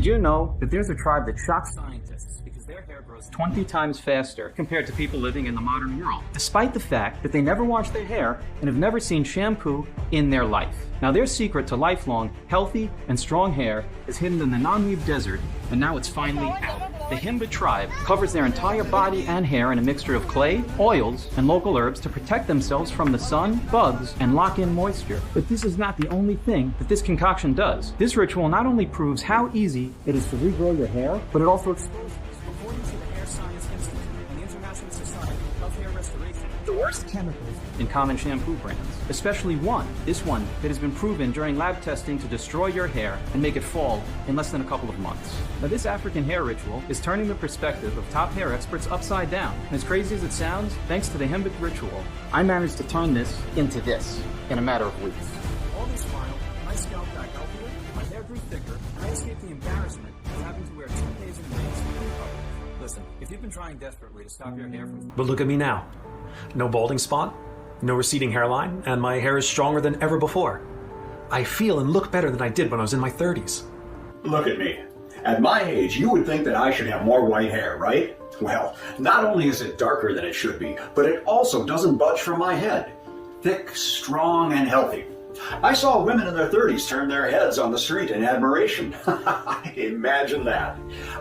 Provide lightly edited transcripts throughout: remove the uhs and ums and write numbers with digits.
Did you know that there's a tribe that shocks scientists because their hair grows 20 times faster compared to people living in the modern world, despite the fact that they never wash their hair and have never seen shampoo in their life? Now, their secret to lifelong, healthy, and strong hair is hidden in the non-weave desert, and now it's finally out. The Himba tribe covers their entire body and hair in a mixture of clay, oils, and local herbs to protect themselves from the sun, bugs, and lock in moisture. But this is not the only thing that this concoction does. This ritual not only proves how easy it is to regrow your hair, but it also exposes, according to the Hair Science Institute and the International Society of Hair Restoration, the worst chemicals in common shampoo brands, especially this one that has been proven during lab testing to destroy your hair and make it fall in less than a couple of months. Now, this African hair ritual is turning the perspective of top hair experts upside down. And as crazy as it sounds, thanks to the Himba ritual, I managed to turn this into this in a matter of weeks. All this while, my scalp got healthier, my hair grew thicker, and I escaped the embarrassment of having to wear toupees and wigs for recovery. Listen, if you've been trying desperately to stop your hair from... But look at me now. No balding spot, no receding hairline, and my hair is stronger than ever before. I feel and look better than I did when I was in my 30s. Look at me. At my age, you would think that I should have more white hair, right? Well, not only is it darker than it should be, but it also doesn't budge from my head. Thick, strong, and healthy. I saw women in their 30s turn their heads on the street in admiration. Imagine that.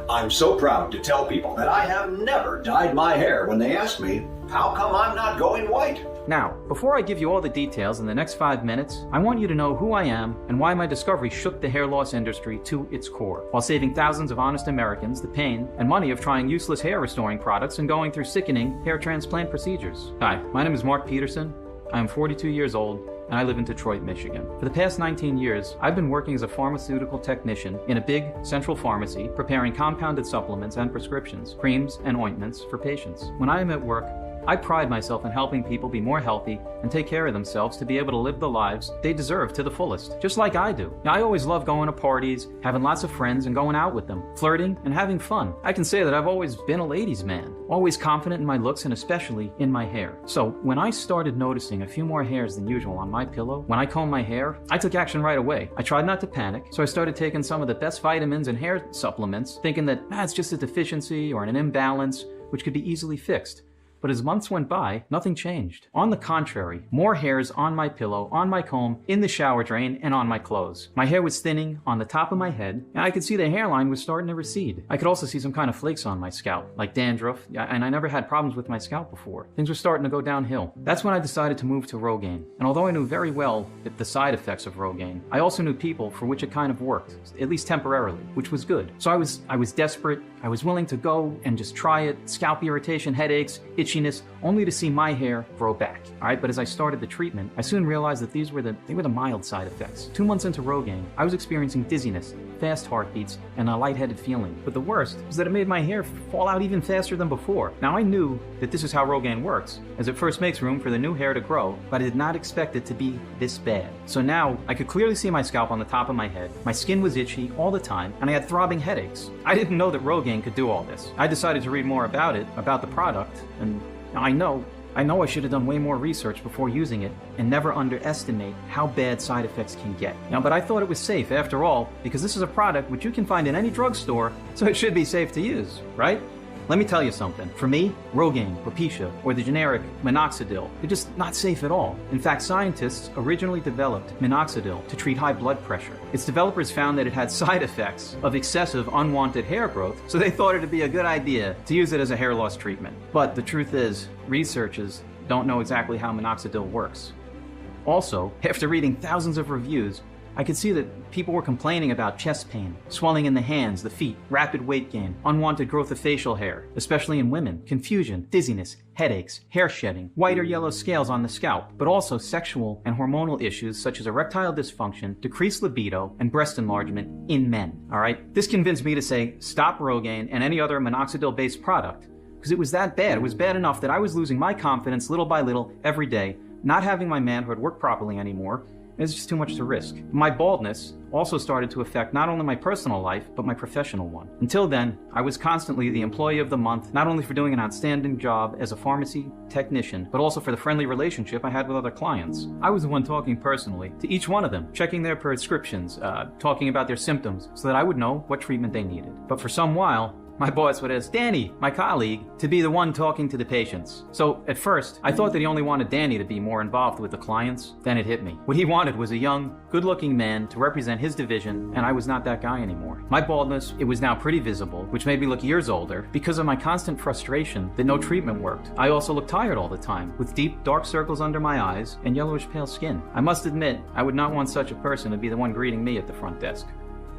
I'm so proud to tell people that I have never dyed my hair when they ask me, how come I'm not going white? Now, before I give you all the details in the next 5 minutes, I want you to know who I am and why my discovery shook the hair loss industry to its core, while saving thousands of honest Americans the pain and money of trying useless hair restoring products and going through sickening hair transplant procedures. Hi, my name is Mark Peterson. I am 42 years old, and I live in Detroit, Michigan. For the past 19 years, I've been working as a pharmaceutical technician in a big central pharmacy, preparing compounded supplements and prescriptions, creams and ointments for patients. When I am at work, I pride myself in helping people be more healthy and take care of themselves to be able to live the lives they deserve to the fullest, just like I do. Now, I always love going to parties, having lots of friends and going out with them, flirting and having fun. I can say that I've always been a ladies' man, always confident in my looks and especially in my hair. So when I started noticing a few more hairs than usual on my pillow, when I combed my hair, I took action right away. I tried not to panic, so I started taking some of the best vitamins and hair supplements, thinking that it's just a deficiency or an imbalance, which could be easily fixed. But as months went by, nothing changed. On the contrary, more hairs on my pillow, on my comb, in the shower drain, and on my clothes. My hair was thinning on the top of my head, and I could see the hairline was starting to recede. I could also see some kind of flakes on my scalp, like dandruff, and I never had problems with my scalp before. Things were starting to go downhill. That's when I decided to move to Rogaine. And although I knew very well the side effects of Rogaine, I also knew people for which it kind of worked, at least temporarily, which was good. So I was desperate. I was willing to go and just try it. Scalp irritation, headaches, itchiness, only to see my hair grow back. All right, but as I started the treatment, I soon realized that they were the mild side effects. 2 months into Rogaine, I was experiencing dizziness, fast heartbeats, and a lightheaded feeling. But the worst was that it made my hair fall out even faster than before. Now, I knew that this is how Rogaine works, as it first makes room for the new hair to grow, but I did not expect it to be this bad. So now, I could clearly see my scalp on the top of my head, my skin was itchy all the time, and I had throbbing headaches. I didn't know that Rogaine could do all this. I decided to read more about it, about the product, and I know I should have done way more research before using it and never underestimate how bad side effects can get. Now, but I thought it was safe after all, because this is a product which you can find in any drugstore, so it should be safe to use, right? Let me tell you something. For me, Rogaine, Propecia, or the generic minoxidil, they're just not safe at all. In fact, scientists originally developed minoxidil to treat high blood pressure. Its developers found that it had side effects of excessive unwanted hair growth, so they thought it'd be a good idea to use it as a hair loss treatment. But the truth is, researchers don't know exactly how minoxidil works. Also, after reading thousands of reviews, I could see that people were complaining about chest pain, swelling in the hands, the feet, rapid weight gain, unwanted growth of facial hair, especially in women, confusion, dizziness, headaches, hair shedding, white or yellow scales on the scalp, but also sexual and hormonal issues such as erectile dysfunction, decreased libido, and breast enlargement in men. All right? This convinced me to say, stop Rogaine and any other minoxidil-based product, because it was that bad. It was bad enough that I was losing my confidence little by little every day, not having my manhood work properly anymore, It's just too much to risk. My baldness also started to affect not only my personal life, but my professional one. Until then, I was constantly the employee of the month, not only for doing an outstanding job as a pharmacy technician, but also for the friendly relationship I had with other clients. I was the one talking personally to each one of them, checking their prescriptions, talking about their symptoms, so that I would know what treatment they needed. But for some while, my boss would ask Danny, my colleague, to be the one talking to the patients. So at first, I thought that he only wanted Danny to be more involved with the clients. Then it hit me. What he wanted was a young, good-looking man to represent his division, and I was not that guy anymore. My baldness, it was now pretty visible, which made me look years older because of my constant frustration that no treatment worked. I also looked tired all the time, with deep, dark circles under my eyes and yellowish pale skin. I must admit, I would not want such a person to be the one greeting me at the front desk.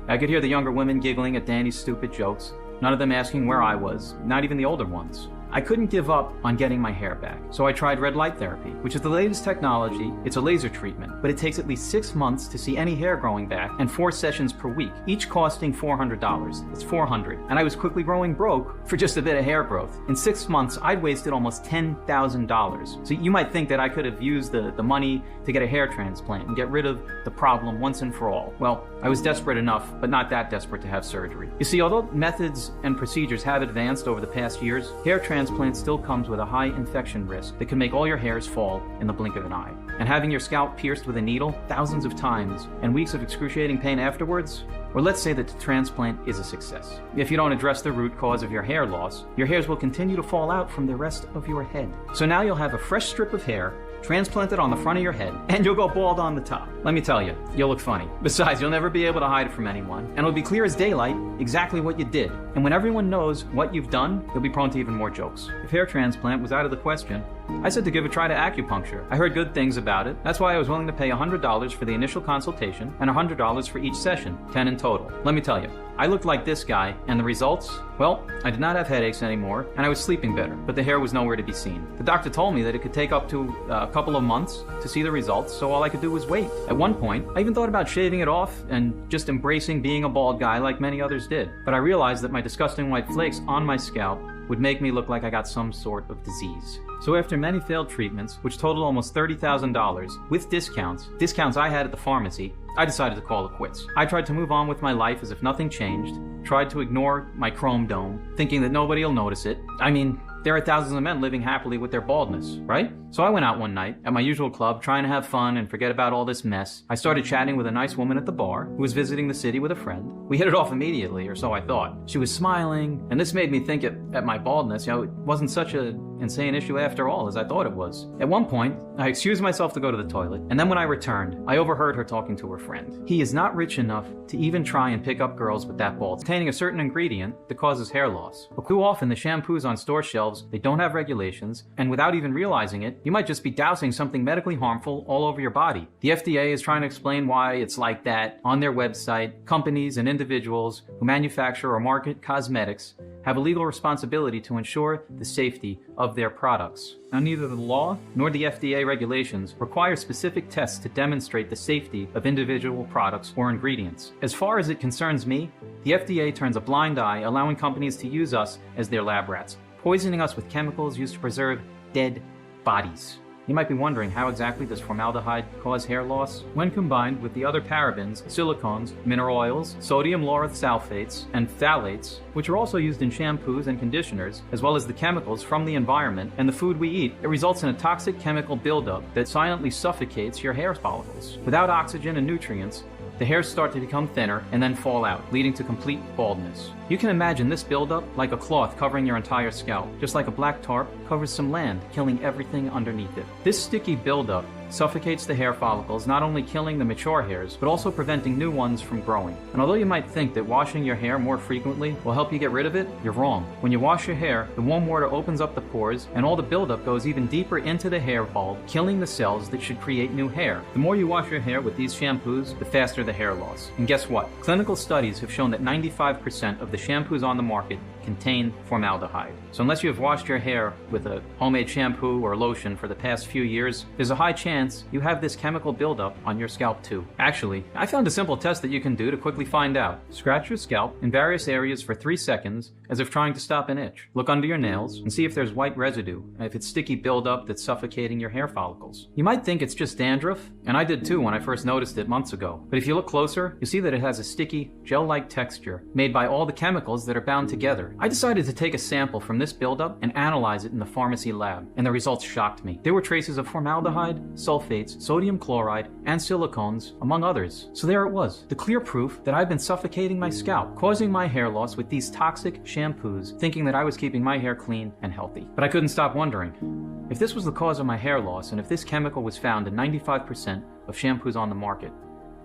I could hear the younger women giggling at Danny's stupid jokes, none of them asking where I was, not even the older ones. I couldn't give up on getting my hair back, so I tried red light therapy, which is the latest technology. It's a laser treatment, but it takes at least 6 months to see any hair growing back and 4 sessions per week, each costing $400. It's $400, and I was quickly growing broke for just a bit of hair growth. In 6 months, I'd wasted almost $10,000. So you might think that I could have used the money to get a hair transplant and get rid of the problem once and for all. Well, I was desperate enough, but not that desperate to have surgery. You see, although methods and procedures have advanced over the past years, hair transplant still comes with a high infection risk that can make all your hairs fall in the blink of an eye. And having your scalp pierced with a needle thousands of times and weeks of excruciating pain afterwards, or let's say that the transplant is a success. If you don't address the root cause of your hair loss, your hairs will continue to fall out from the rest of your head. So now you'll have a fresh strip of hair transplanted on the front of your head, and you'll go bald on the top. Let me tell you, you'll look funny. Besides, you'll never be able to hide it from anyone, and it'll be clear as daylight exactly what you did. And when everyone knows what you've done, you'll be prone to even more jokes. If hair transplant was out of the question, I said to give a try to acupuncture. I heard good things about it. That's why I was willing to pay $100 for the initial consultation and $100 for each session, 10 in total. Let me tell you, I looked like this guy, and the results? Well, I did not have headaches anymore, and I was sleeping better, but the hair was nowhere to be seen. The doctor told me that it could take up to a couple of months to see the results, so all I could do was wait. At one point, I even thought about shaving it off and just embracing being a bald guy like many others did. But I realized that my disgusting white flakes on my scalp would make me look like I got some sort of disease. So after many failed treatments, which totaled almost $30,000, with discounts I had at the pharmacy, I decided to call it quits. I tried to move on with my life as if nothing changed, tried to ignore my chrome dome, thinking that nobody will notice it. I mean, there are thousands of men living happily with their baldness, right? So I went out one night at my usual club, trying to have fun and forget about all this mess. I started chatting with a nice woman at the bar who was visiting the city with a friend. We hit it off immediately, or so I thought. She was smiling, and this made me think at my baldness, it wasn't such an insane issue after all as I thought it was. At one point, I excused myself to go to the toilet, and then when I returned, I overheard her talking to her friend. He is not rich enough to even try and pick up girls with that bald, containing a certain ingredient that causes hair loss. But too often, the shampoos on store shelves, they don't have regulations, and without even realizing it, you might just be dousing something medically harmful all over your body. The FDA is trying to explain why it's like that on their website. Companies and individuals who manufacture or market cosmetics have a legal responsibility to ensure the safety of their products. Now, neither the law nor the FDA regulations require specific tests to demonstrate the safety of individual products or ingredients. As far as it concerns me, the FDA turns a blind eye, allowing companies to use us as their lab rats, poisoning us with chemicals used to preserve dead bodies. You might be wondering, how exactly does formaldehyde cause hair loss? When combined with the other parabens, silicones, mineral oils, sodium lauryl sulfates, and phthalates, which are also used in shampoos and conditioners, as well as the chemicals from the environment and the food we eat, it results in a toxic chemical buildup that silently suffocates your hair follicles. Without oxygen and nutrients, the hairs start to become thinner and then fall out, leading to complete baldness. You can imagine this buildup like a cloth covering your entire scalp, just like a black tarp covers some land, killing everything underneath it. This sticky buildup suffocates the hair follicles, not only killing the mature hairs, but also preventing new ones from growing. And although you might think that washing your hair more frequently will help you get rid of it, you're wrong. When you wash your hair, the warm water opens up the pores, and all the buildup goes even deeper into the hair bulb, killing the cells that should create new hair. The more you wash your hair with these shampoos, the faster the hair loss. And guess what? Clinical studies have shown that 95% of the shampoos on the market contain formaldehyde. So unless you have washed your hair with a homemade shampoo or lotion for the past few years, there's a high chance you have this chemical buildup on your scalp too. Actually, I found a simple test that you can do to quickly find out. Scratch your scalp in various areas for 3 seconds as if trying to stop an itch. Look under your nails and see if there's white residue, and if it's sticky buildup that's suffocating your hair follicles. You might think it's just dandruff, And I did too when I first noticed it months ago. But if you look closer, you see that it has a sticky, gel-like texture made by all the chemicals that are bound together. I decided to take a sample from this buildup and analyze it in the pharmacy lab, and the results shocked me. There were traces of formaldehyde, sulfates, sodium chloride, and silicones, among others. So there it was, the clear proof that I've been suffocating my scalp, causing my hair loss with these toxic shampoos, thinking that I was keeping my hair clean and healthy. But I couldn't stop wondering, if this was the cause of my hair loss, and if this chemical was found in 95% of shampoos on the market,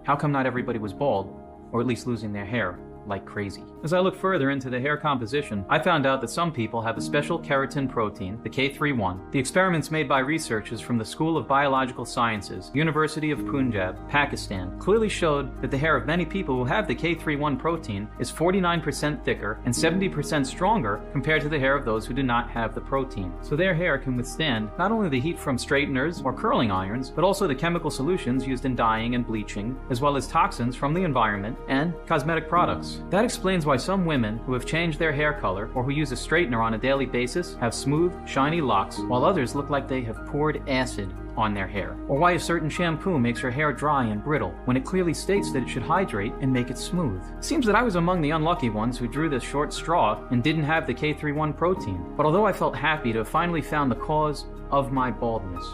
how come not everybody was bald, or at least losing their hair like crazy? As I looked further into the hair composition, I found out that some people have a special keratin protein, the K31. The experiments made by researchers from the School of Biological Sciences, University of Punjab, Pakistan, clearly showed that the hair of many people who have the K31 protein is 49% thicker and 70% stronger compared to the hair of those who do not have the protein. So their hair can withstand not only the heat from straighteners or curling irons, but also the chemical solutions used in dyeing and bleaching, as well as toxins from the environment and cosmetic products. That explains why some women who have changed their hair color or who use a straightener on a daily basis have smooth, shiny locks, while others look like they have poured acid on their hair. Or why a certain shampoo makes your hair dry and brittle, when it clearly states that it should hydrate and make it smooth. It seems that I was among the unlucky ones who drew this short straw and didn't have the K31 protein. But although I felt happy to have finally found the cause of my baldness,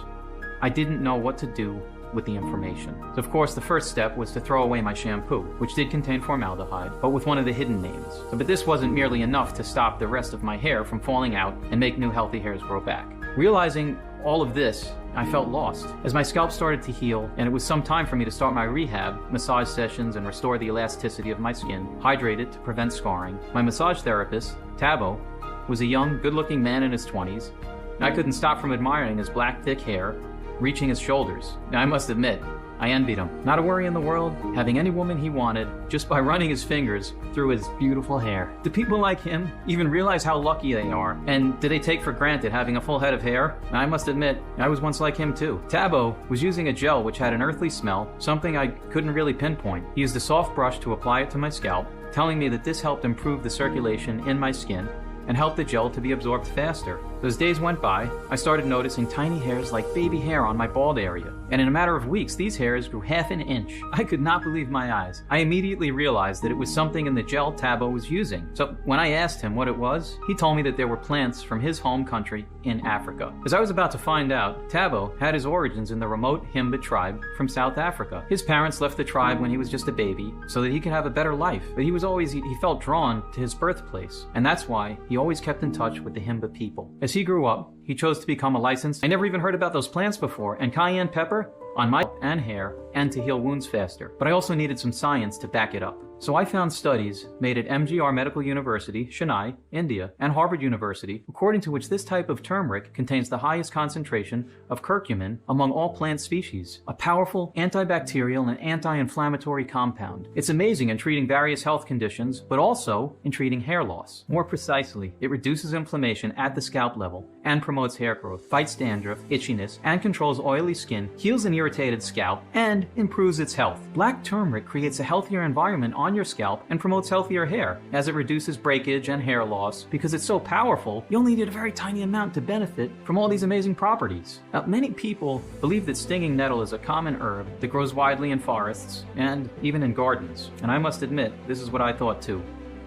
I didn't know what to do with the information. So of course the first step was to throw away my shampoo, which did contain formaldehyde, but with one of the hidden names. But this wasn't merely enough to stop the rest of my hair from falling out and make new healthy hairs grow back. Realizing all of this, I felt lost. As my scalp started to heal, and it was some time for me to start my rehab, massage sessions, and restore the elasticity of my skin, hydrate it to prevent scarring, my massage therapist, Tabo, was a young, good-looking man in his 20s, and I couldn't stop from admiring his black, thick hair, reaching his shoulders. Now, I must admit, I envied him. Not a worry in the world, having any woman he wanted just by running his fingers through his beautiful hair. Do people like him even realize how lucky they are? And do they take for granted having a full head of hair? I must admit, I was once like him too. Tabo was using a gel which had an earthly smell, something I couldn't really pinpoint. He used a soft brush to apply it to my scalp, telling me that this helped improve the circulation in my skin and helped the gel to be absorbed faster. As days went by, I started noticing tiny hairs like baby hair on my bald area. And in a matter of weeks, these hairs grew half an inch. I could not believe my eyes. I immediately realized that it was something in the gel Tabo was using. So when I asked him what it was, he told me that there were plants from his home country in Africa. As I was about to find out, Tabo had his origins in the remote Himba tribe from South Africa. His parents left the tribe when he was just a baby so that he could have a better life. But he felt drawn to his birthplace. And that's why he always kept in touch with the Himba people. As he grew up, he chose to become a licensed. I never even heard about those plants before, and cayenne pepper on my and hair, and to heal wounds faster. But I also needed some science to back it up. So I found studies made at MGR Medical University, Chennai, India, and Harvard University, according to which this type of turmeric contains the highest concentration of curcumin among all plant species, a powerful antibacterial and anti-inflammatory compound. It's amazing in treating various health conditions, but also in treating hair loss. More precisely, it reduces inflammation at the scalp level and promotes hair growth, fights dandruff, itchiness, and controls oily skin, heals an irritated scalp, and improves its health. Black turmeric creates a healthier environment on your scalp and promotes healthier hair, as it reduces breakage and hair loss. Because it's so powerful, you only need a very tiny amount to benefit from all these amazing properties. Now, many people believe that stinging nettle is a common herb that grows widely in forests and even in gardens. And I must admit, this is what I thought too,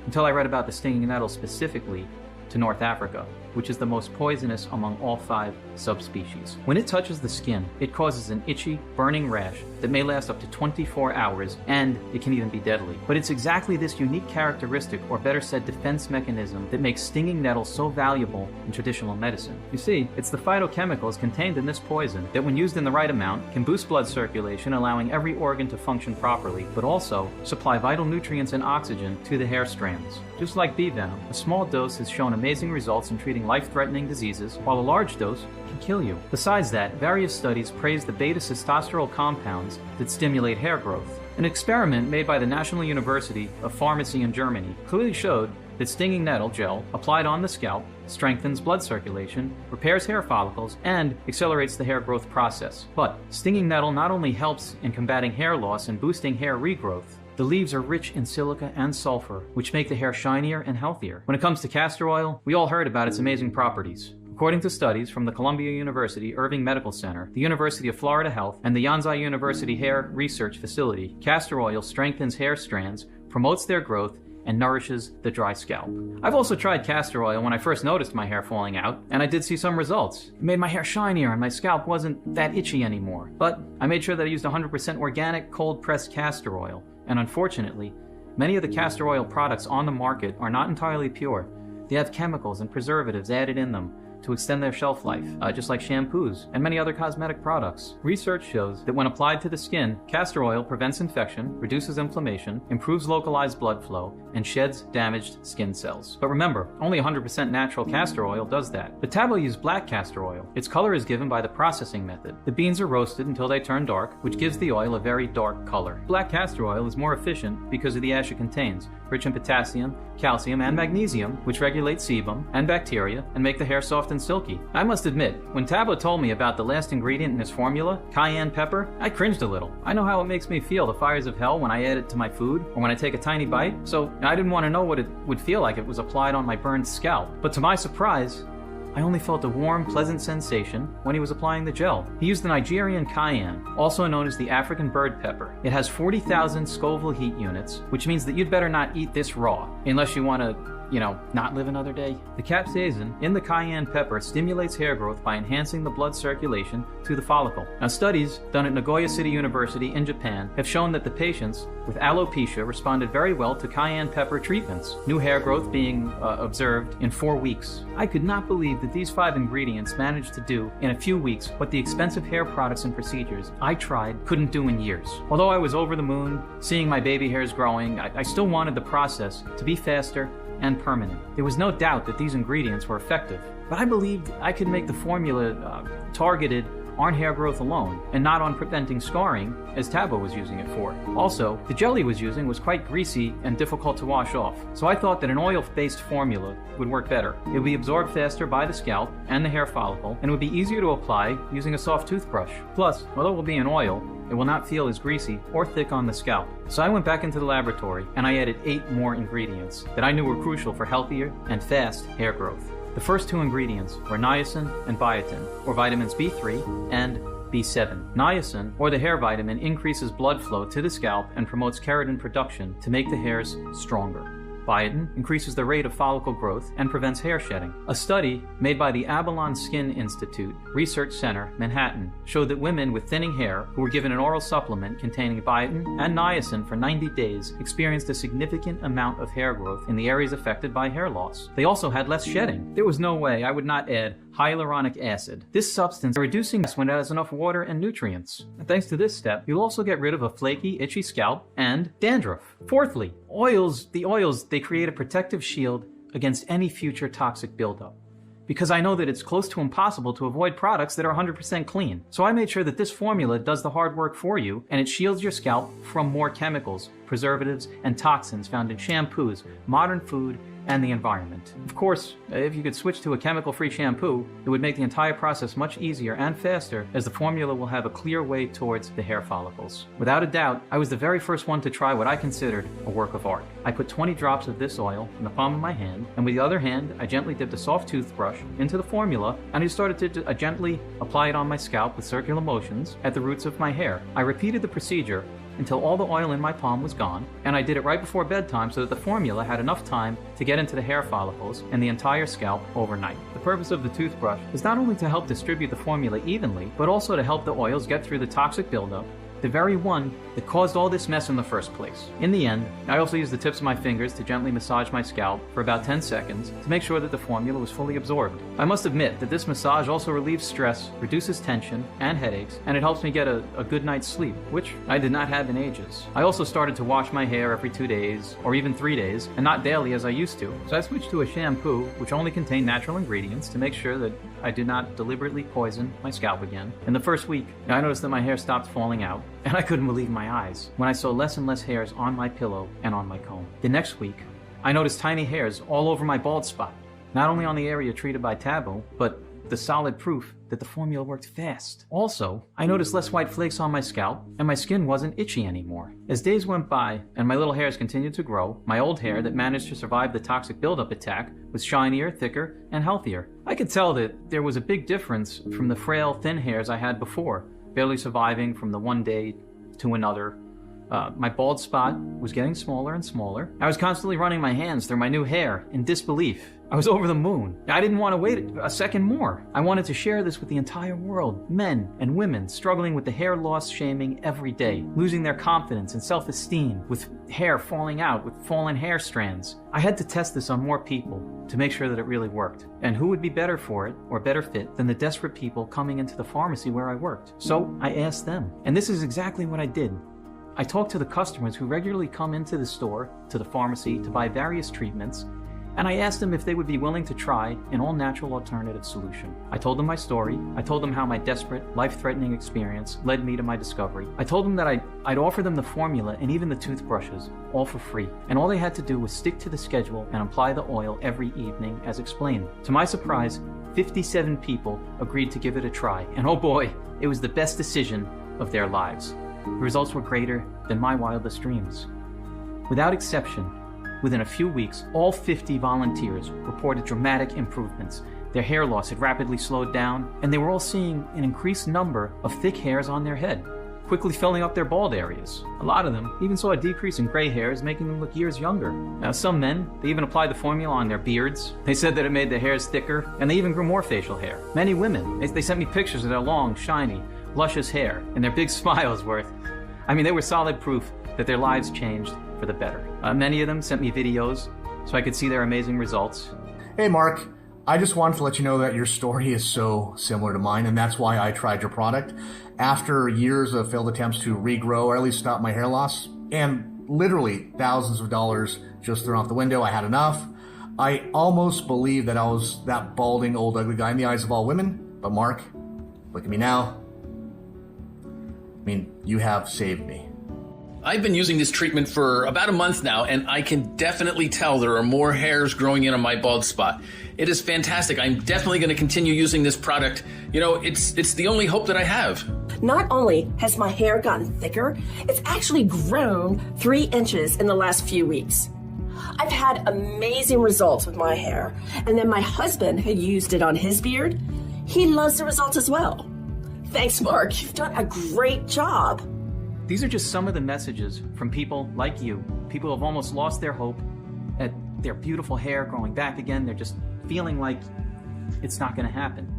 until I read about the stinging nettle specifically to North Africa, which is the most poisonous among all 5 subspecies. When it touches the skin, it causes an itchy, burning rash that may last up to 24 hours, and it can even be deadly. But it's exactly this unique characteristic, or better said, defense mechanism, that makes stinging nettle so valuable in traditional medicine. You see, it's the phytochemicals contained in this poison that, when used in the right amount, can boost blood circulation, allowing every organ to function properly, but also supply vital nutrients and oxygen to the hair strands. Just like bee venom, a small dose has shown amazing results in treating life-threatening diseases, while a large dose can kill you. Besides that, various studies praise the beta-sitosterol compounds that stimulate hair growth. An experiment made by the National University of Pharmacy in Germany clearly showed that stinging nettle gel applied on the scalp strengthens blood circulation, repairs hair follicles, and accelerates the hair growth process. But stinging nettle not only helps in combating hair loss and boosting hair regrowth, the leaves are rich in silica and sulfur, which make the hair shinier and healthier. When it comes to castor oil, we all heard about its amazing properties. According to studies from the Columbia University Irving Medical Center, the University of Florida Health, and the Yonsei University Hair Research Facility, castor oil strengthens hair strands, promotes their growth, and nourishes the dry scalp. I've also tried castor oil when I first noticed my hair falling out, and I did see some results. It made my hair shinier and my scalp wasn't that itchy anymore. But I made sure that I used 100% organic cold-pressed castor oil, and unfortunately, many of the castor oil products on the market are not entirely pure. They have chemicals and preservatives added in them to extend their shelf life, just like shampoos and many other cosmetic products. Research shows that when applied to the skin, castor oil prevents infection, reduces inflammation, improves localized blood flow, and sheds damaged skin cells. But remember, only 100% natural castor oil does that. The Tabo used black castor oil. Its color is given by the processing method. The beans are roasted until they turn dark, which gives the oil a very dark color. Black castor oil is more efficient because of the ash it contains, rich in potassium, calcium, and magnesium, which regulate sebum and bacteria and make the hair soft and silky. I must admit, when Tabo told me about the last ingredient in his formula, cayenne pepper, I cringed a little. I know how it makes me feel, the fires of hell, when I add it to my food or when I take a tiny bite, so I didn't want to know what it would feel like if it was applied on my burned scalp. But to my surprise, I only felt a warm, pleasant sensation when he was applying the gel. He used the Nigerian cayenne, also known as the African bird pepper. It has 40,000 Scoville heat units, which means that you'd better not eat this raw, unless you want to, not live another day. The capsaicin in the cayenne pepper stimulates hair growth by enhancing the blood circulation to the follicle. Now, studies done at Nagoya City University in Japan have shown that the patients with alopecia responded very well to cayenne pepper treatments, new hair growth being observed in 4 weeks. I could not believe that these 5 ingredients managed to do in a few weeks what the expensive hair products and procedures I tried couldn't do in years. Although I was over the moon, seeing my baby hairs growing, I still wanted the process to be faster and permanent. There was no doubt that these ingredients were effective, but I believed I could make the formula targeted on hair growth alone, and not on preventing scarring, as Tabo was using it for. Also, the gel he was using was quite greasy and difficult to wash off, so I thought that an oil-based formula would work better. It would be absorbed faster by the scalp and the hair follicle, and it would be easier to apply using a soft toothbrush. Plus, although it will be an oil, it will not feel as greasy or thick on the scalp. So I went back into the laboratory and I added 8 more ingredients that I knew were crucial for healthier and fast hair growth. The first 2 ingredients were niacin and biotin, or vitamins B3 and B7. Niacin, or the hair vitamin, increases blood flow to the scalp and promotes keratin production to make the hairs stronger. Biotin increases the rate of follicle growth and prevents hair shedding. A study made by the Avalon Skin Institute Research Center, Manhattan, showed that women with thinning hair who were given an oral supplement containing biotin and niacin for 90 days experienced a significant amount of hair growth in the areas affected by hair loss. They also had less shedding. There was no way I would not add hyaluronic acid. This substance reducing when it has enough water and nutrients. And thanks to this step, you'll also get rid of a flaky, itchy scalp and dandruff. Fourthly, the oils, they create a protective shield against any future toxic buildup. Because I know that it's close to impossible to avoid products that are 100% clean. So I made sure that this formula does the hard work for you, and it shields your scalp from more chemicals, preservatives, and toxins found in shampoos, modern food, and the environment. Of course, if you could switch to a chemical-free shampoo, it would make the entire process much easier and faster, as the formula will have a clear way towards the hair follicles. Without a doubt, I was the very first one to try what I considered a work of art. I put 20 drops of this oil in the palm of my hand, and with the other hand, I gently dipped a soft toothbrush into the formula, and I started to gently apply it on my scalp with circular motions at the roots of my hair. I repeated the procedure until all the oil in my palm was gone, and I did it right before bedtime so that the formula had enough time to get into the hair follicles and the entire scalp overnight. The purpose of the toothbrush is not only to help distribute the formula evenly, but also to help the oils get through the toxic buildup, the very one that caused all this mess in the first place. In the end, I also used the tips of my fingers to gently massage my scalp for about 10 seconds to make sure that the formula was fully absorbed. I must admit that this massage also relieves stress, reduces tension and headaches, and it helps me get a good night's sleep, which I did not have in ages. I also started to wash my hair every 2 days, or even 3 days, and not daily as I used to. So I switched to a shampoo which only contained natural ingredients to make sure that I did not deliberately poison my scalp again. In the first week, I noticed that my hair stopped falling out, and I couldn't believe my eyes when I saw less and less hairs on my pillow and on my comb. The next week, I noticed tiny hairs all over my bald spot, not only on the area treated by Tabo, but the solid proof that the formula worked fast. Also, I noticed less white flakes on my scalp, and my skin wasn't itchy anymore. As days went by, and my little hairs continued to grow, my old hair that managed to survive the toxic buildup attack was shinier, thicker, and healthier. I could tell that there was a big difference from the frail, thin hairs I had before, barely surviving from the one day to another. My bald spot was getting smaller and smaller. I was constantly running my hands through my new hair in disbelief. I was over the moon. I didn't want to wait a second more. I wanted to share this with the entire world. Men and women struggling with the hair loss shaming every day, losing their confidence and self-esteem, with hair falling out, with fallen hair strands. I had to test this on more people to make sure that it really worked. And who would be better for it, or better fit, than the desperate people coming into the pharmacy where I worked? So I asked them. And this is exactly what I did. I talked to the customers who regularly come into the store, to the pharmacy, to buy various treatments, and I asked them if they would be willing to try an all-natural alternative solution. I told them my story. I told them how my desperate, life-threatening experience led me to my discovery. I told them that I'd offer them the formula and even the toothbrushes, all for free. And all they had to do was stick to the schedule and apply the oil every evening as explained. To my surprise, 57 people agreed to give it a try. And oh boy, it was the best decision of their lives. The results were greater than my wildest dreams. Without exception, within a few weeks, all 50 volunteers reported dramatic improvements. Their hair loss had rapidly slowed down, and they were all seeing an increased number of thick hairs on their head, quickly filling up their bald areas. A lot of them even saw a decrease in gray hairs, making them look years younger. Now, some men, they even applied the formula on their beards. They said that it made their hairs thicker, and they even grew more facial hair. Many women, they sent me pictures of their long, shiny, luscious hair, and their big smiles they were solid proof that their lives changed for the better. Many of them sent me videos so I could see their amazing results. Hey Mark, I just wanted to let you know that your story is so similar to mine, and that's why I tried your product. After years of failed attempts to regrow or at least stop my hair loss, and literally thousands of dollars just thrown out the window, I had enough. I almost believed that I was that balding old ugly guy in the eyes of all women, but Mark, look at me now. You have saved me. I've been using this treatment for about a month now, and I can definitely tell there are more hairs growing in on my bald spot. It is fantastic. I'm definitely going to continue using this product. It's the only hope that I have. Not only has my hair gotten thicker, it's actually grown 3 inches in the last few weeks. I've had amazing results with my hair, and then my husband had used it on his beard. He loves the results as well. Thanks, Mark. You've done a great job. These are just some of the messages from people like you, people who have almost lost their hope at their beautiful hair growing back again. They're just feeling like it's not going to happen.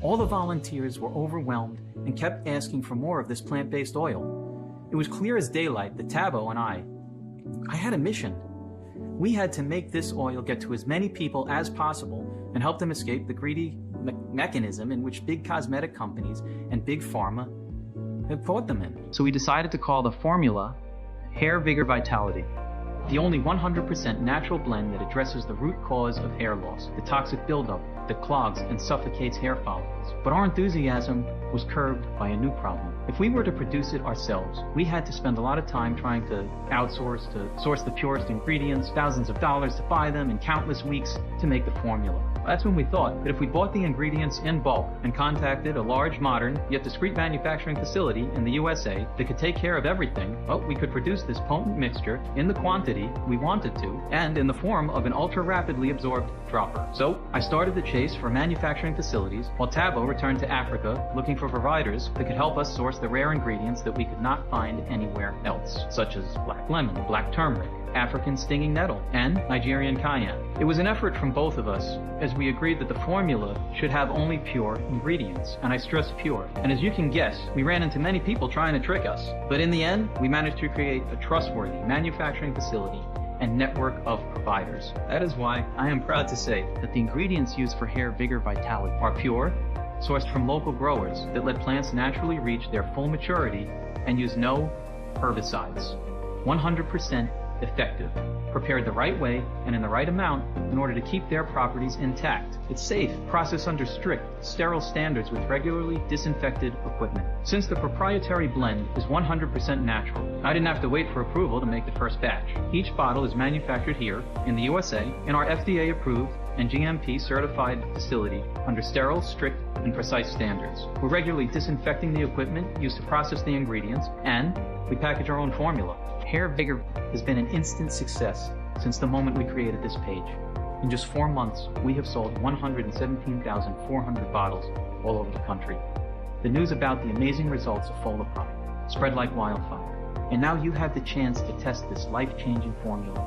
All the volunteers were overwhelmed and kept asking for more of this plant-based oil. It was clear as daylight that Tabo and I had a mission. We had to make this oil get to as many people as possible and help them escape the greedy mechanism in which big cosmetic companies and big pharma have caught them in. So we decided to call the formula HairVigor Vitality, the only 100% natural blend that addresses the root cause of hair loss, the toxic buildup that clogs and suffocates hair follicles. But our enthusiasm was curbed by a new problem. If we were to produce it ourselves, we had to spend a lot of time trying to outsource, to source the purest ingredients, thousands of dollars to buy them, and countless weeks to make the formula. That's when we thought that if we bought the ingredients in bulk and contacted a large, modern, yet discreet manufacturing facility in the USA that could take care of everything, well, we could produce this potent mixture in the quantity we wanted to and in the form of an ultra-rapidly absorbed dropper. So I started the chase for manufacturing facilities while Tabo returned to Africa looking for providers that could help us source the rare ingredients that we could not find anywhere else, such as black lemon, black turmeric, African stinging nettle, and Nigerian cayenne. It was an effort from both of us, as we agreed that the formula should have only pure ingredients, and I stress pure. And as you can guess, we ran into many people trying to trick us. But in the end, we managed to create a trustworthy manufacturing facility and network of providers. That is why I am proud to say that the ingredients used for HairVigor Vitality are pure, sourced from local growers that let plants naturally reach their full maturity and use no herbicides. 100% effective, prepared the right way and in the right amount in order to keep their properties intact. It's safe, processed under strict, sterile standards with regularly disinfected equipment. Since the proprietary blend is 100% natural, I didn't have to wait for approval to make the first batch. Each bottle is manufactured here in the USA in our FDA-approved and GMP certified facility under sterile, strict, and precise standards. We're regularly disinfecting the equipment used to process the ingredients, and we package our own formula. HairVigor has been an instant success since the moment we created this page. In just 4 months, we have sold 117,400 bottles all over the country. The news about the amazing results of Folaprime spread like wildfire, and now you have the chance to test this life-changing formula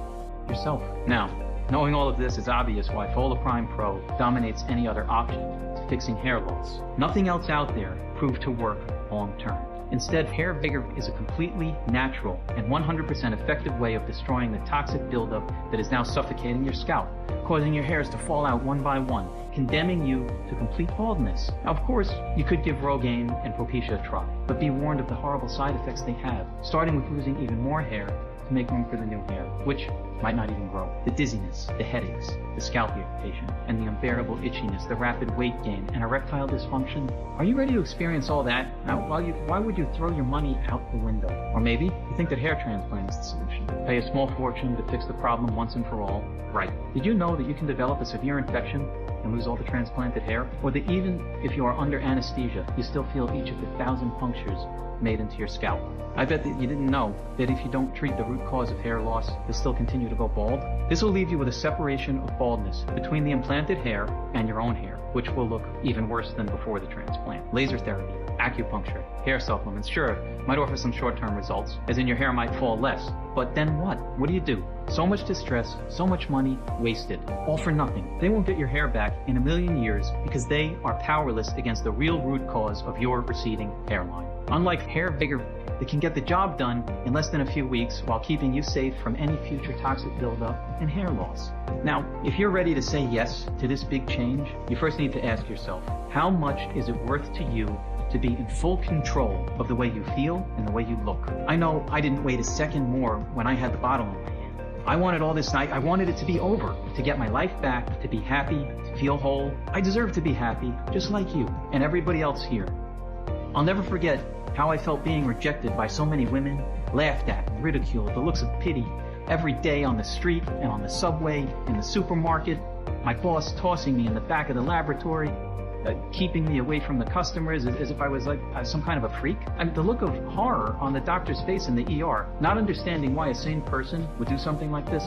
yourself. Now, knowing all of this, it's obvious why Folaprime Pro dominates any other option to fixing hair loss. Nothing else out there proved to work long-term. Instead, HairVigor is a completely natural and 100% effective way of destroying the toxic buildup that is now suffocating your scalp, causing your hairs to fall out one by one, condemning you to complete baldness. Now, of course, you could give Rogaine and Propecia a try, but be warned of the horrible side effects they have, starting with losing even more hair to make room for the new hair, which might not even grow. The dizziness, the headaches, the scalp irritation, and the unbearable itchiness, the rapid weight gain, and erectile dysfunction. Are you ready to experience all that? Now, why would you throw your money out the window? Or maybe you think that hair transplant is the solution. Pay a small fortune to fix the problem once and for all. Right. Did you know that you can develop a severe infection and lose all the transplanted hair? Or that even if you are under anesthesia, you still feel each of the 1,000 punctures made into your scalp? I bet that you didn't know that if you don't treat the root cause of hair loss, you'll still continue to go bald. This will leave you with a separation of baldness between the implanted hair and your own hair, which will look even worse than before the transplant. Laser therapy, acupuncture, hair supplements, sure, might offer some short-term results, as in your hair might fall less. But then what? What do you do? So much distress, so much money wasted, all for nothing. They won't get your hair back in a million years because they are powerless against the real root cause of your receding hairline. Unlike HairVigor, that can get the job done in less than a few weeks while keeping you safe from any future toxic buildup and hair loss. Now, if you're ready to say yes to this big change, you first need to ask yourself, how much is it worth to you to be in full control of the way you feel and the way you look? I know I didn't wait a second more when I had the bottle in my hand. I wanted all this night, I wanted it to be over, to get my life back, to be happy, to feel whole. I deserve to be happy, just like you and everybody else here. I'll never forget how I felt being rejected by so many women, laughed at, ridiculed, the looks of pity, every day on the street and on the subway, in the supermarket, my boss tossing me in the back of the laboratory, keeping me away from the customers as if I was like some kind of a freak. I mean, the look of horror on the doctor's face in the ER, not understanding why a sane person would do something like this.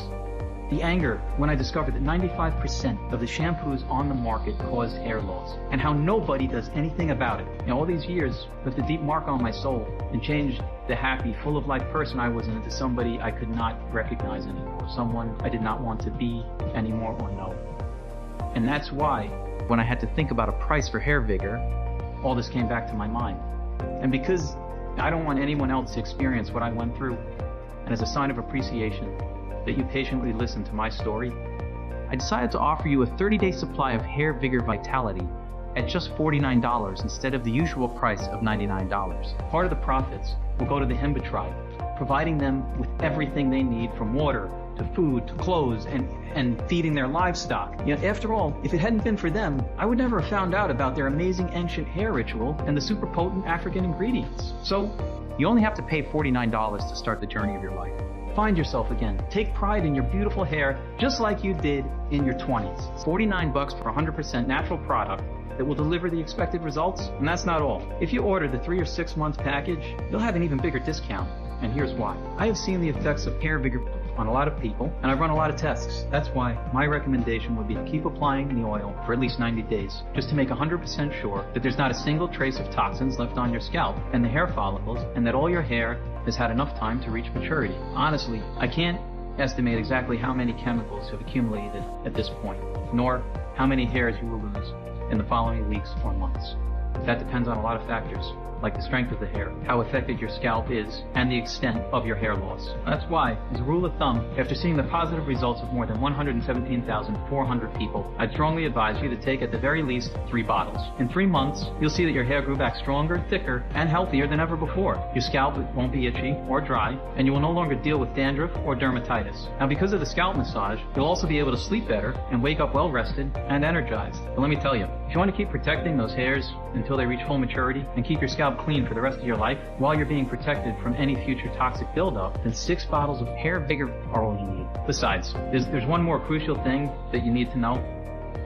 The anger when I discovered that 95% of the shampoos on the market caused hair loss, and how nobody does anything about it. You know, all these years left a deep mark on my soul and changed the happy, full of life person I was into somebody I could not recognize anymore, someone I did not want to be anymore or know. And that's why, when I had to think about a price for HairVigor, all this came back to my mind. And because I don't want anyone else to experience what I went through, and as a sign of appreciation that you patiently listened to my story, I decided to offer you a 30-day supply of HairVigor Vitality at just $49 instead of the usual price of $99. Part of the profits will go to the Himba tribe, providing them with everything they need, from water to food to clothes and feeding their livestock. You know, after all, if it hadn't been for them, I would never have found out about their amazing ancient hair ritual and the super potent African ingredients. So you only have to pay $49 to start the journey of your life. Find yourself again. Take pride in your beautiful hair just like you did in your 20s. $49 for 100% natural product that will deliver the expected results. And that's not all. If you order the 3 or 6 month package, you'll have an even bigger discount. And here's why. I have seen the effects of HairVigor on a lot of people, and I've run a lot of tests. That's why my recommendation would be to keep applying the oil for at least 90 days, just to make 100% sure that there's not a single trace of toxins left on your scalp and the hair follicles, and that all your hair has had enough time to reach maturity. Honestly, I can't estimate exactly how many chemicals have accumulated at this point, nor how many hairs you will lose in the following weeks or months. That depends on a lot of factors, like the strength of the hair, how affected your scalp is, and the extent of your hair loss. That's why, as a rule of thumb, after seeing the positive results of more than 117,400 people, I'd strongly advise you to take at the very least 3 bottles. In 3 months, you'll see that your hair grew back stronger, thicker, and healthier than ever before. Your scalp won't be itchy or dry, and you will no longer deal with dandruff or dermatitis. Now, because of the scalp massage, you'll also be able to sleep better and wake up well rested and energized. But let me tell you, if you want to keep protecting those hairs until they reach full maturity and keep your scalp clean for the rest of your life while you're being protected from any future toxic buildup, then 6 bottles of HairVigor are all you need. Besides, there's one more crucial thing that you need to know.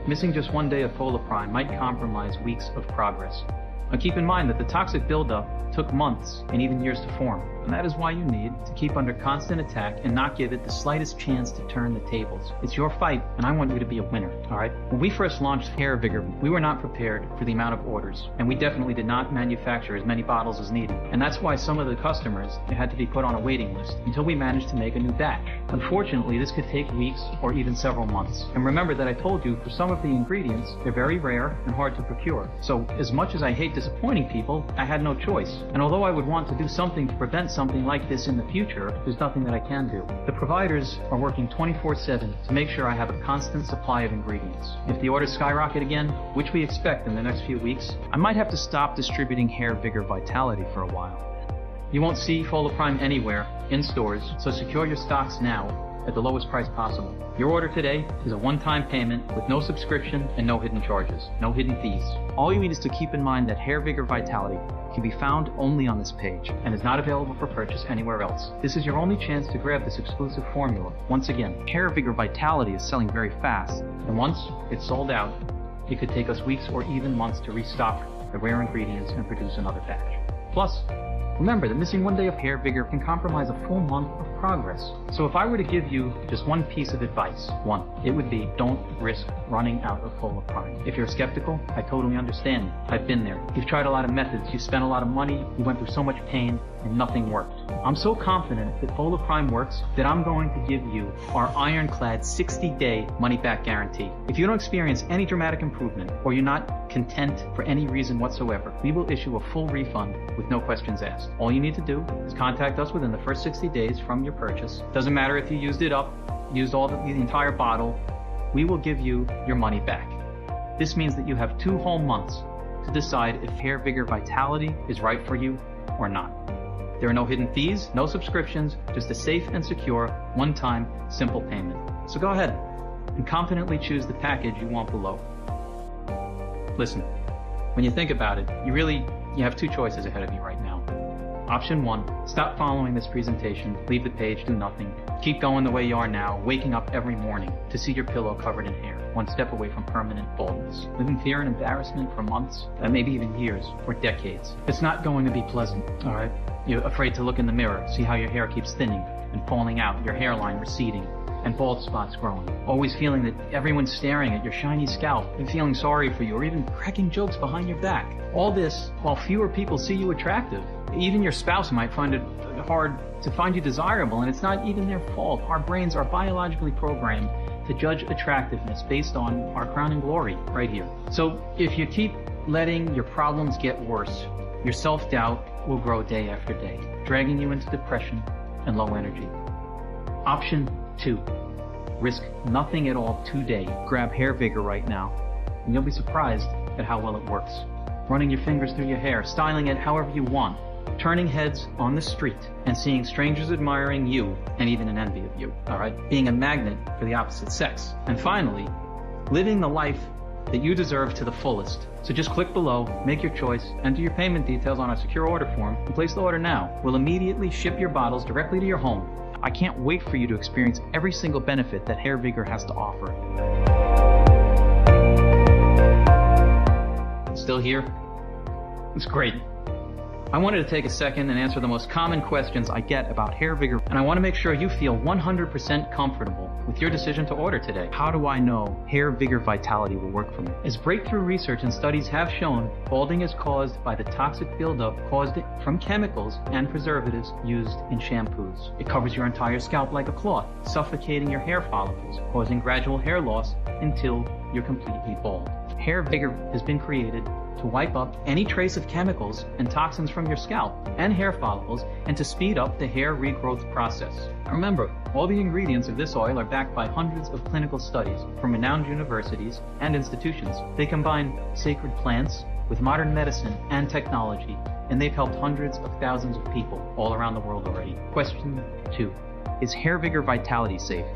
Missing just one day of Folaprime might compromise weeks of progress. Now keep in mind that the toxic buildup took months and even years to form, and that is why you need to keep under constant attack and not give it the slightest chance to turn the tables. It's your fight, and I want you to be a winner, alright? When we first launched HairVigor, we were not prepared for the amount of orders, and we definitely did not manufacture as many bottles as needed, and that's why some of the customers had to be put on a waiting list until we managed to make a new batch. Unfortunately, this could take weeks or even several months. And remember that I told you for some of the ingredients, they're very rare and hard to procure. So as much as I hate disappointing people, I had no choice. And although I would want to do something to prevent something like this in the future, there's nothing that I can do. The providers are working 24/7 to make sure I have a constant supply of ingredients. If the orders skyrocket again, which we expect in the next few weeks, I might have to stop distributing HairVigor Vitality for a while. You won't see Folaprime anywhere in stores, so secure your stocks now at the lowest price possible. Your order today is a one-time payment with no subscription and no hidden charges, no hidden fees. All you need is to keep in mind that HairVigor Vitality can be found only on this page and is not available for purchase anywhere else. This is your only chance to grab this exclusive formula. Once again, HairVigor Vitality is selling very fast, and once it's sold out, it could take us weeks or even months to restock the rare ingredients and produce another batch. Plus, remember that missing one day of HairVigor can compromise a full month of progress. So if I were to give you just one piece of advice, it would be don't risk running out of Folaprime. If you're skeptical, I totally understand. I've been there. You've tried a lot of methods, you spent a lot of money, you went through so much pain, and nothing worked. I'm so confident that Folaprime works that I'm going to give you our ironclad 60-day money-back guarantee. If you don't experience any dramatic improvement, or you're not content for any reason whatsoever, we will issue a full refund with no questions asked. All you need to do is contact us within the first 60 days from your purchase. Doesn't matter if you used it up, used all the entire bottle, we will give you your money back. This means that you have 2 whole months to decide if HairVigor Vitality is right for you or not. There are no hidden fees, no subscriptions, just a safe and secure, one-time, simple payment. So go ahead and confidently choose the package you want below. Listen, when you think about it, you have 2 choices ahead of you right now. Option 1, stop following this presentation, leave the page, do nothing. Keep going the way you are now, waking up every morning to see your pillow covered in hair, one step away from permanent baldness. Live in fear and embarrassment for months, maybe even years, or decades. It's not going to be pleasant, alright? You're afraid to look in the mirror, see how your hair keeps thinning and falling out, your hairline receding, and bald spots growing. Always feeling that everyone's staring at your shiny scalp and feeling sorry for you, or even cracking jokes behind your back. All this while fewer people see you attractive. Even your spouse might find it hard to find you desirable, and it's not even their fault. Our brains are biologically programmed to judge attractiveness based on our crowning glory right here. So if you keep letting your problems get worse, your self-doubt will grow day after day, dragging you into depression and low energy. Option 2, risk nothing at all today. Grab HairVigor right now, and you'll be surprised at how well it works. Running your fingers through your hair, styling it however you want, turning heads on the street, and seeing strangers admiring you and even in envy of you, alright? Being a magnet for the opposite sex. And finally, living the life that you deserve to the fullest. So just click below, make your choice, enter your payment details on our secure order form, and place the order now. We'll immediately ship your bottles directly to your home. I can't wait for you to experience every single benefit that HairVigor has to offer. Still here? It's great. I wanted to take a second and answer the most common questions I get about HairVigor, and I want to make sure you feel 100% comfortable with your decision to order today. How do I know HairVigor Vitality will work for me? As breakthrough research and studies have shown, balding is caused by the toxic buildup caused from chemicals and preservatives used in shampoos. It covers your entire scalp like a cloth, suffocating your hair follicles, causing gradual hair loss until you're completely bald. HairVigor has been created to wipe up any trace of chemicals and toxins from your scalp and hair follicles and to speed up the hair regrowth process. Remember, all the ingredients of this oil are backed by hundreds of clinical studies from renowned universities and institutions. They combine sacred plants with modern medicine and technology, and they've helped hundreds of thousands of people all around the world already. Question 2. Is HairVigor Vitality safe?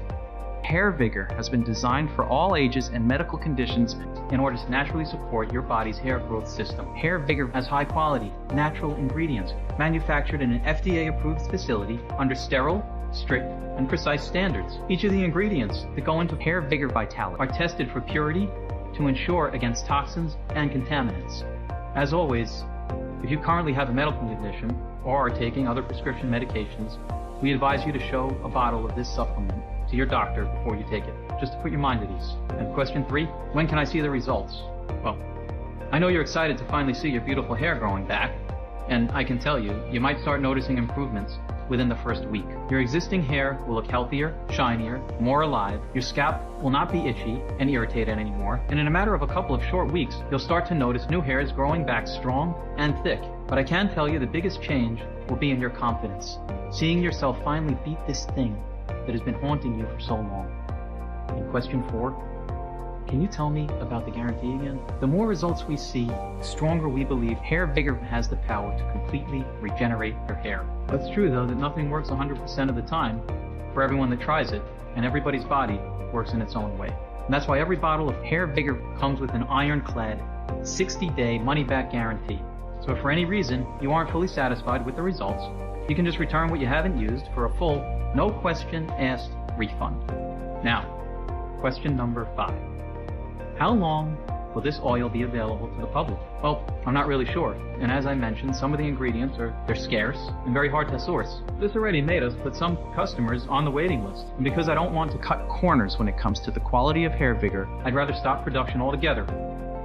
HairVigor has been designed for all ages and medical conditions in order to naturally support your body's hair growth system. HairVigor has high quality, natural ingredients manufactured in an FDA-approved facility under sterile, strict, and precise standards. Each of the ingredients that go into HairVigor Vitality are tested for purity, to ensure against toxins and contaminants. As always, if you currently have a medical condition or are taking other prescription medications, we advise you to show a bottle of this supplement to your doctor before you take it, just to put your mind at ease. And question 3, when can I see the results? Well, I know you're excited to finally see your beautiful hair growing back, and I can tell you, you might start noticing improvements within the first week. Your existing hair will look healthier, shinier, more alive. Your scalp will not be itchy and irritated anymore. And in a matter of a couple of short weeks, you'll start to notice new hairs growing back strong and thick. But I can tell you the biggest change will be in your confidence. Seeing yourself finally beat this thing that has been haunting you for so long. And question 4, can you tell me about the guarantee again? The more results we see, the stronger we believe HairVigor has the power to completely regenerate your hair. It's true, though, that nothing works 100% of the time for everyone that tries it, and everybody's body works in its own way. And that's why every bottle of HairVigor comes with an ironclad 60-day money-back guarantee. So if for any reason you aren't fully satisfied with the results, you can just return what you haven't used for a full, no-question-asked refund. Now, question number 5. How long will this oil be available to the public? Well, I'm not really sure. And as I mentioned, some of the ingredients they're scarce and very hard to source. This already made us put some customers on the waiting list. And because I don't want to cut corners when it comes to the quality of HairVigor, I'd rather stop production altogether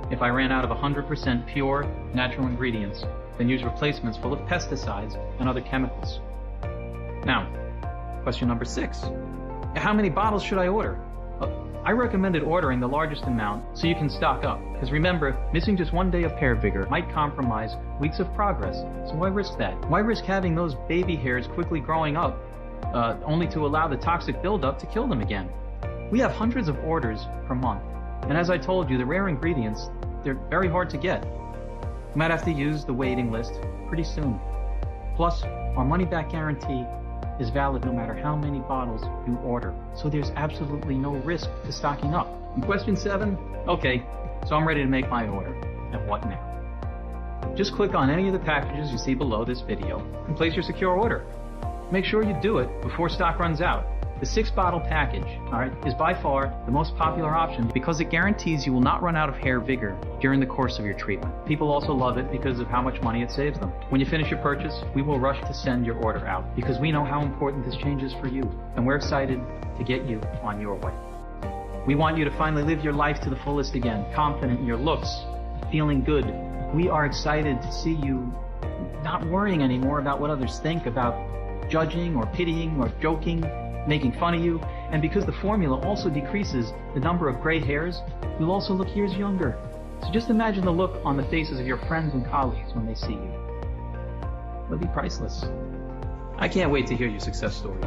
if I ran out of 100% pure, natural ingredients than use replacements full of pesticides and other chemicals. Now, question number 6. How many bottles should I order? I recommended ordering the largest amount so you can stock up. Because remember, missing just one day of HairVigor might compromise weeks of progress. So why risk that? Why risk having those baby hairs quickly growing up, only to allow the toxic buildup to kill them again? We have hundreds of orders per month. And as I told you, the rare ingredients, they're very hard to get. You might have to use the waiting list pretty soon. Plus, our money-back guarantee is valid no matter how many bottles you order. So there's absolutely no risk to stocking up. And question 7? Okay, so I'm ready to make my order. And what now? Just click on any of the packages you see below this video and place your secure order. Make sure you do it before stock runs out. The 6-bottle package, is by far the most popular option because it guarantees you will not run out of HairVigor during the course of your treatment. People also love it because of how much money it saves them. When you finish your purchase, we will rush to send your order out because we know how important this change is for you, and we're excited to get you on your way. We want you to finally live your life to the fullest again, confident in your looks, feeling good. We are excited to see you not worrying anymore about what others think, about judging or pitying or joking, making fun of you. And because the formula also decreases the number of gray hairs, you'll also look years younger. So just imagine the look on the faces of your friends and colleagues when they see you. It'll be priceless. I can't wait to hear your success story.